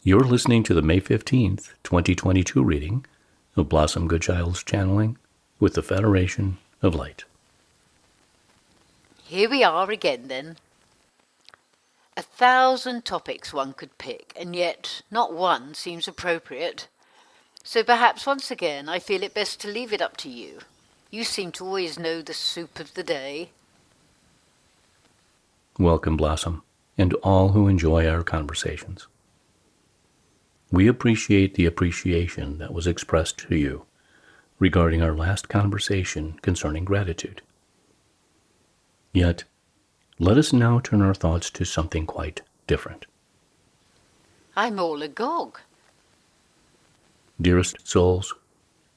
You're listening to the May 15th, 2022 reading of Blossom Goodchild's channeling with the Federation of Light. Here we are again then. 1,000 topics one could pick, and yet not one seems appropriate. So perhaps once again I feel it best to leave it up to you. You seem to always know the soup of the day. Welcome, Blossom, and all who enjoy our conversations. We appreciate the appreciation that was expressed to you regarding our last conversation concerning gratitude. Yet, let us now turn our thoughts to something quite different. I'm all agog. Dearest souls,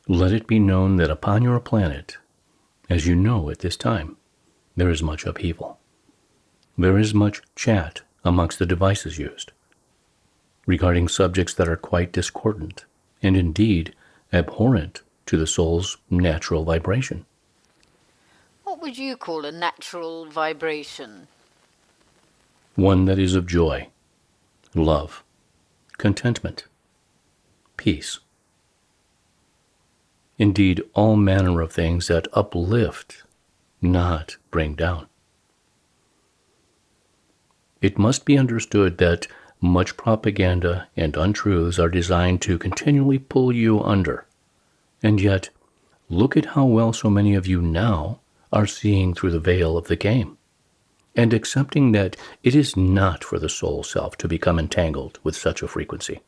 let it be known that upon your planet, as you know at this time, there is much upheaval. There is much chat amongst the devices used regarding subjects that are quite discordant and indeed abhorrent to the soul's natural vibration. What would you call a natural vibration? One that is of joy, love, contentment, peace. Indeed, all manner of things that uplift, not bring down. It must be understood that much propaganda and untruths are designed to continually pull you under. And yet, look at how well so many of you now are seeing through the veil of the game, and accepting that it is not for the soul self to become entangled with such a frequency.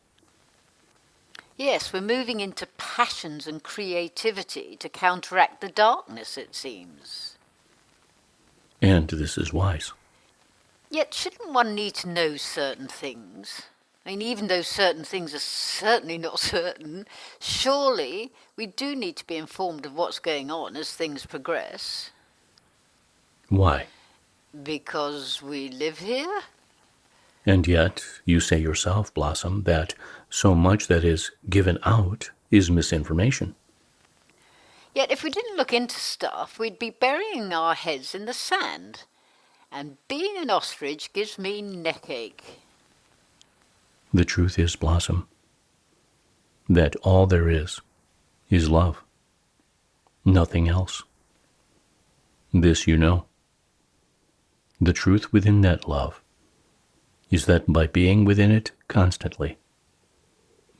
Yes, we're moving into passions and creativity to counteract the darkness, it seems. And this is wise. Yet shouldn't one need to know certain things? I mean, even though certain things are certainly not certain, surely we do need to be informed of what's going on as things progress. Why? Because we live here? And yet, you say yourself, Blossom, that so much that is given out is misinformation. Yet if we didn't look into stuff, we'd be burying our heads in the sand. And being an ostrich gives me neckache. The truth is, Blossom, that all there is love. Nothing else. This you know. The truth within that love is that by being within it constantly,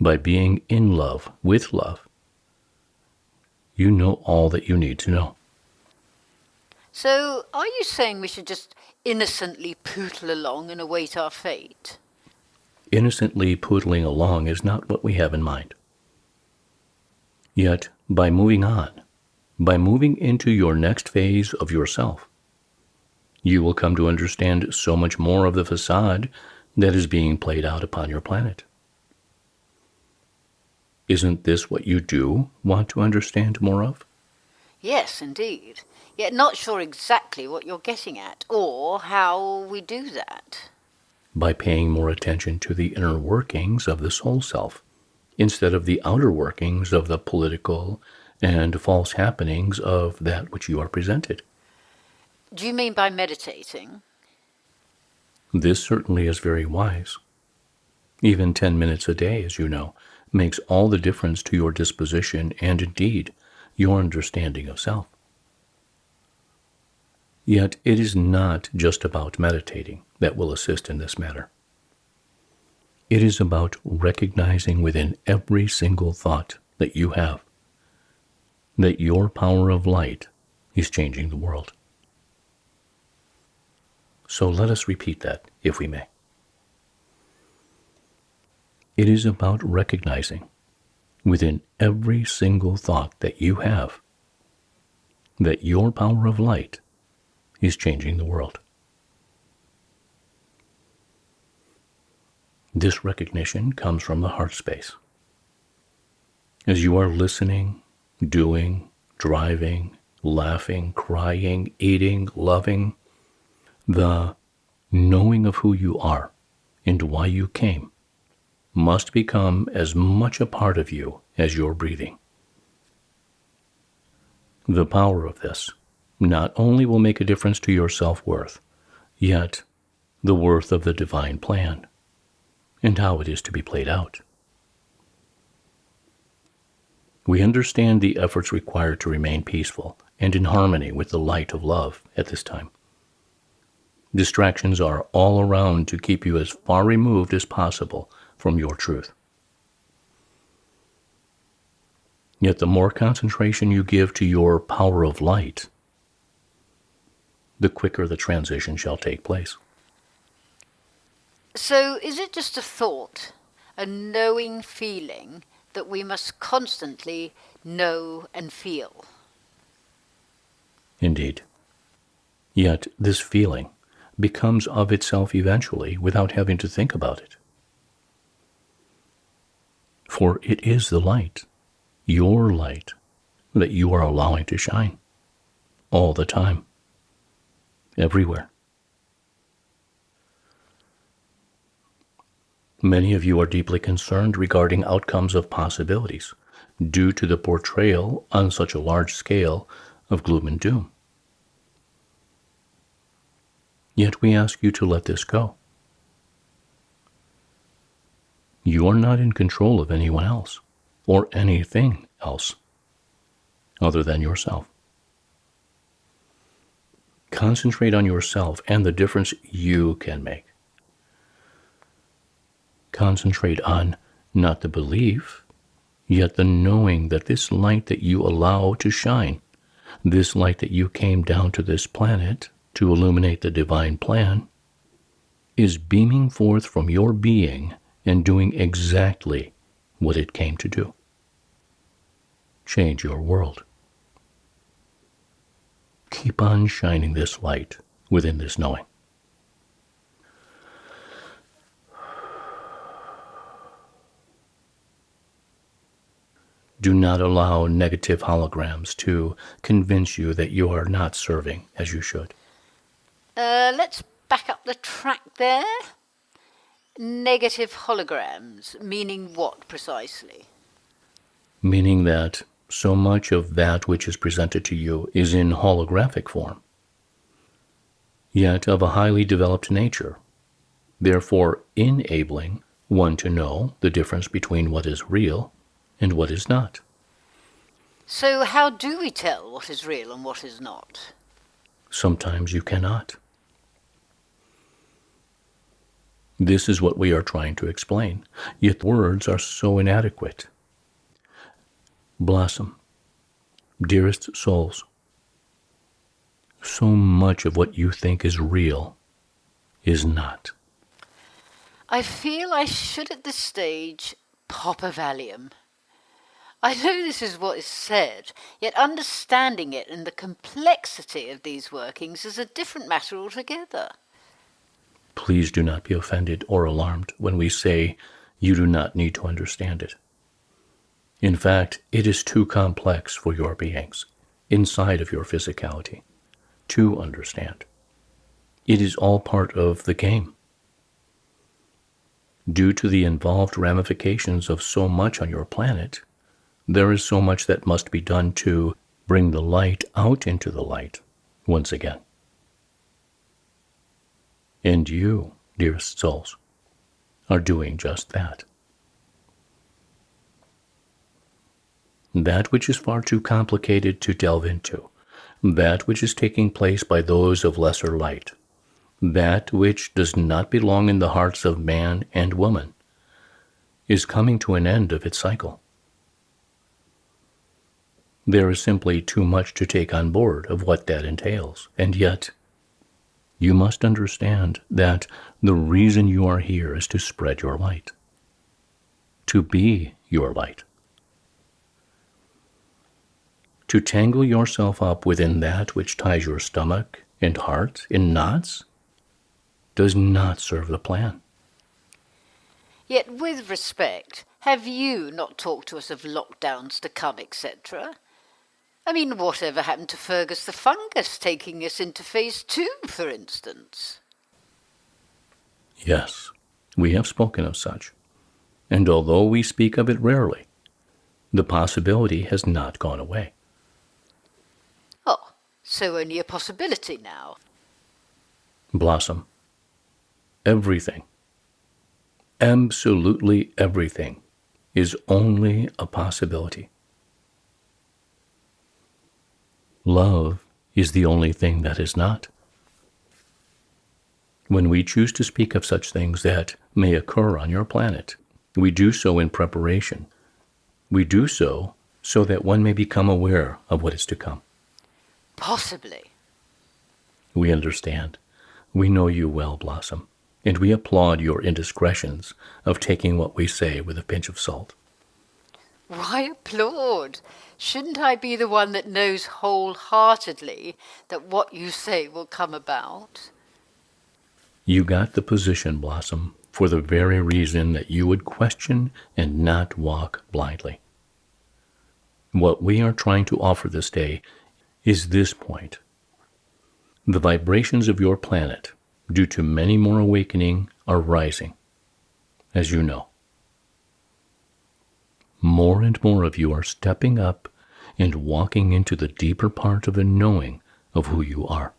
by being in love with love, you know all that you need to know. So, are you saying we should just innocently pootle along and await our fate? Innocently poodling along is not what we have in mind. Yet, by moving on, by moving into your next phase of yourself, you will come to understand so much more of the facade that is being played out upon your planet. Isn't this what you do want to understand more of? Yes, indeed. Yet not sure exactly what you're getting at, or how we do that. By paying more attention to the inner workings of the soul self, instead of the outer workings of the political and false happenings of that which you are presented. Do you mean by meditating? This certainly is very wise. Even 10 minutes a day, as you know, makes all the difference to your disposition and indeed your understanding of self. Yet it is not just about meditating that will assist in this matter. It is about recognizing within every single thought that you have that your power of light is changing the world. So let us repeat that, if we may. It is about recognizing within every single thought that you have that your power of light is changing the world. This recognition comes from the heart space. As you are listening, doing, driving, laughing, crying, eating, loving, the knowing of who you are and why you came must become as much a part of you as your breathing. The power of this not only will make a difference to your self-worth, yet the worth of the divine plan, and how it is to be played out. We understand the efforts required to remain peaceful and in harmony with the light of love at this time. Distractions are all around to keep you as far removed as possible from your truth. Yet the more concentration you give to your power of light, the quicker the transition shall take place. So is it just a thought, a knowing feeling that we must constantly know and feel? Indeed. Yet this feeling becomes of itself eventually without having to think about it. For it is the light, your light, that you are allowing to shine all the time, everywhere. Many of you are deeply concerned regarding outcomes of possibilities due to the portrayal on such a large scale of gloom and doom. Yet we ask you to let this go. You are not in control of anyone else or anything else other than yourself. Concentrate on yourself and the difference you can make. Concentrate on not the belief, yet the knowing that this light that you allow to shine, this light that you came down to this planet to illuminate the divine plan, is beaming forth from your being and doing exactly what it came to do. Change your world. Keep on shining this light within this knowing. Do not allow negative holograms to convince you that you are not serving as you should. Let's back up the track there. Negative holograms, meaning what precisely? Meaning that so much of that which is presented to you is in holographic form, yet of a highly developed nature, therefore enabling one to know the difference between what is real and what is not. So how do we tell what is real and what is not? Sometimes you cannot. This is what we are trying to explain, yet words are so inadequate. Blossom, dearest souls, so much of what you think is real is not. I feel I should at this stage pop a Valium. I know this is what is said, yet understanding it and the complexity of these workings is a different matter altogether. Please do not be offended or alarmed when we say you do not need to understand it. In fact, it is too complex for your beings, inside of your physicality, to understand. It is all part of the game. Due to the involved ramifications of so much on your planet, there is so much that must be done to bring the light out into the light once again. And you, dearest souls, are doing just that. That which is far too complicated to delve into, that which is taking place by those of lesser light, that which does not belong in the hearts of man and woman, is coming to an end of its cycle. There is simply too much to take on board of what that entails, and yet you must understand that the reason you are here is to spread your light, to be your light. To tangle yourself up within that which ties your stomach and heart in knots does not serve the plan. Yet with respect, have you not talked to us of lockdowns to come, etc.? I mean, whatever happened to Fergus the fungus taking us into phase 2, for instance? Yes, we have spoken of such, and although we speak of it rarely, the possibility has not gone away. Oh, so only a possibility now. Blossom, everything Absolutely everything is only a possibility. Love is the only thing that is not. When we choose to speak of such things that may occur on your planet, we do so in preparation. We do so that one may become aware of what is to come. Possibly. We understand. We know you well, Blossom, and we applaud your indiscretions of taking what we say with a pinch of salt. Why applaud? Shouldn't I be the one that knows wholeheartedly that what you say will come about? You got the position, Blossom, for the very reason that you would question and not walk blindly. What we are trying to offer this day is this point. The vibrations of your planet, due to many more awakening, are rising, as you know. More and more of you are stepping up and walking into the deeper part of the knowing of who you are.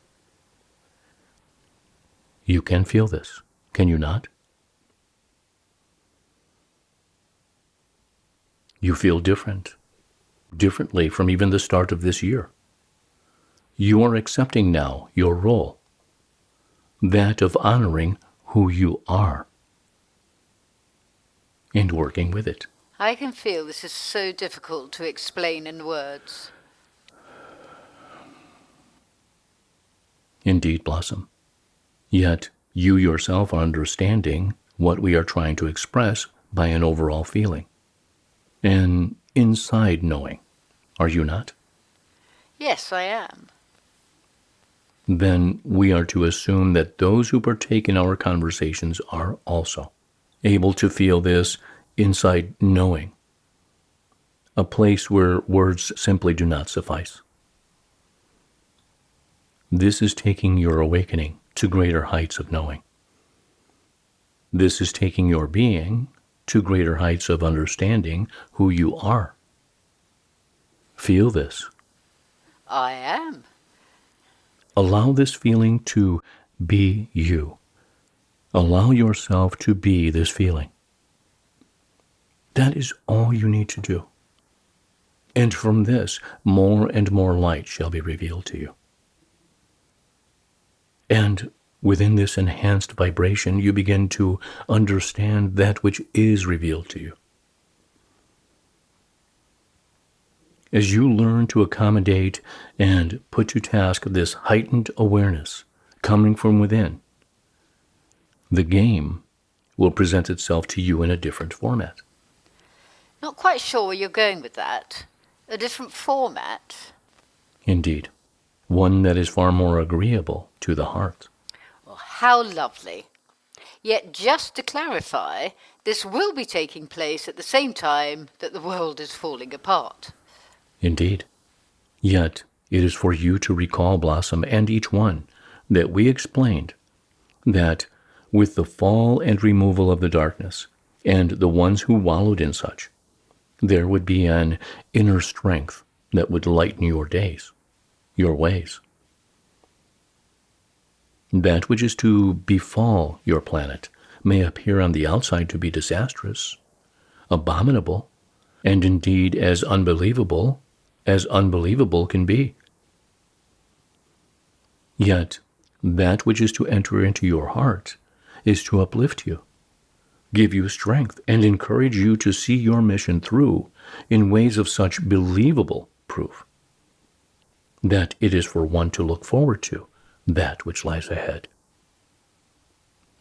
You can feel this, can you not? You feel differently from even the start of this year. You are accepting now your role, that of honoring who you are, and working with it. I can feel this is so difficult to explain in words. Indeed, Blossom. Yet you yourself are understanding what we are trying to express by an overall feeling, an inside knowing, are you not? Yes, I am. Then we are to assume that those who partake in our conversations are also able to feel this inside knowing, a place where words simply do not suffice. This is taking your awakening to greater heights of knowing. This is taking your being to greater heights of understanding who you are. Feel this. I am. Allow this feeling to be you. Allow yourself to be this feeling. That is all you need to do. And from this, more and more light shall be revealed to you. And within this enhanced vibration, you begin to understand that which is revealed to you. As you learn to accommodate and put to task this heightened awareness coming from within, the game will present itself to you in a different format. Not quite sure where you're going with that. A different format? Indeed, one that is far more agreeable to the heart. Well, how lovely. Yet just to clarify, this will be taking place at the same time that the world is falling apart. Indeed. Yet it is for you to recall, Blossom, and each one, that we explained that with the fall and removal of the darkness, and the ones who wallowed in such, there would be an inner strength that would lighten your days, your ways. That which is to befall your planet may appear on the outside to be disastrous, abominable, and indeed as unbelievable can be. Yet, that which is to enter into your heart is to uplift you, give you strength, and encourage you to see your mission through in ways of such believable proof that it is for one to look forward to that which lies ahead.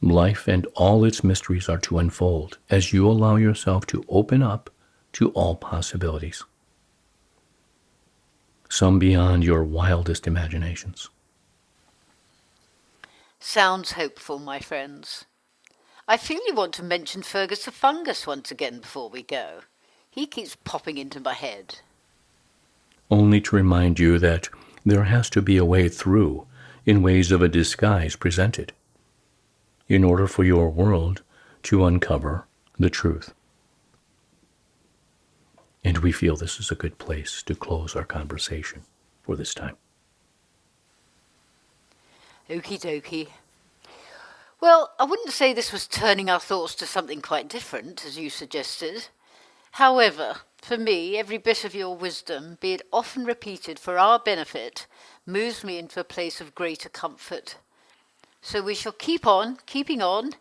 Life and all its mysteries are to unfold as you allow yourself to open up to all possibilities, some beyond your wildest imaginations. Sounds hopeful, my friends. I feel you want to mention Fergus the Fungus once again before we go. He keeps popping into my head. Only to remind you that there has to be a way through in ways of a disguise presented, in order for your world to uncover the truth. And we feel this is a good place to close our conversation for this time. Okie dokie. Well, I wouldn't say this was turning our thoughts to something quite different, as you suggested. However, for me, every bit of your wisdom, be it often repeated for our benefit, moves me into a place of greater comfort. So we shall keep on, keeping on,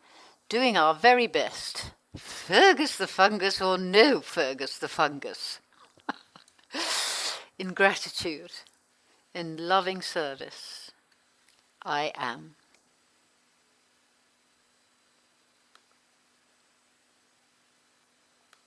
doing our very best. Fergus the fungus or no Fergus the fungus. In gratitude, in loving service, I am.